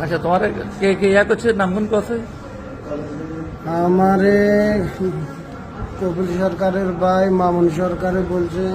আচ্ছা, তোমার কে কে ইয়া করছে, নামগুন কথা? আমারে কপিল সরকারের ভাই মামুন সরকারে বলছে।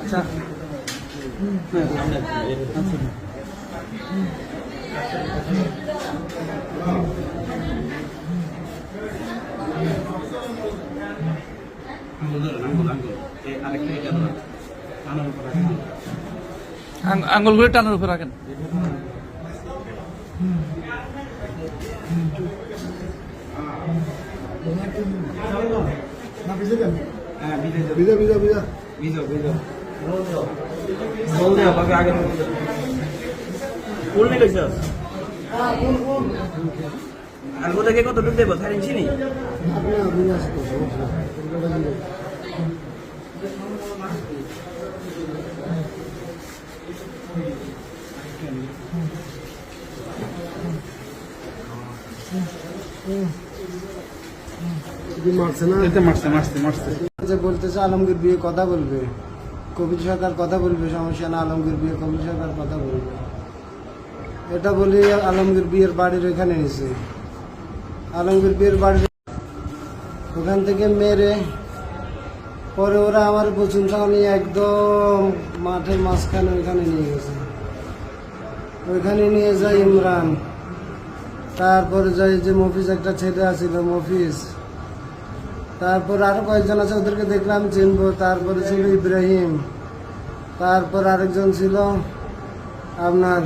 আচ্ছা, আঙ্গুলগুলো টানের উপর রাখেন। আলগো থেকে কতটুকু দেবো? 3 ইঞ্চি নি? বলতেছে আলমগীর বিয়ে কথা বলবে, কপিল সরকার কথা বলবে, সমস্যা না, আলমগীর বিয়ে কপিল সরকার কথা বলবে, এটা বলি আলমগীর বিয়ের বাড়ির ওইখানে নিছে। আলমগীর বিয়ের বাড়ির ওখান থেকে মেরে পরে ওরা আমার বসুন্ধরা নিয়ে একদম মাঠের মাঝখানে ওইখানে নিয়ে গেছে। ওইখানে নিয়ে যায় ইমরান, তারপরে যায় যে মফিজ একটা ছেলে আছিল মফিজ, তারপর আরো কয়েকজন আছে, ওদেরকে দেখলাম চিনবো। তারপরে ছিল ইব্রাহিম, তারপর আরেকজন ছিল আপনার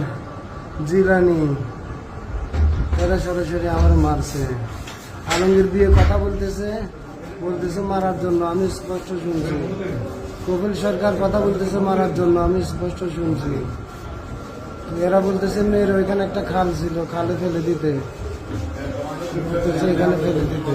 জিলানি। এরা সরাসরি আমার মারছে। আলমগীর বিয়ে কথা বলতেছে মারার জন্য, আমি স্পষ্ট শুনছি। কপিল সরকার কথা বলতেছে মারার জন্য, আমি স্পষ্ট শুনছি। এরা বলতেছে মেয়ের ওইখানে একটা খাল ছিল, খালে ফেলে দিতে, এখানে ফেলে দিতে।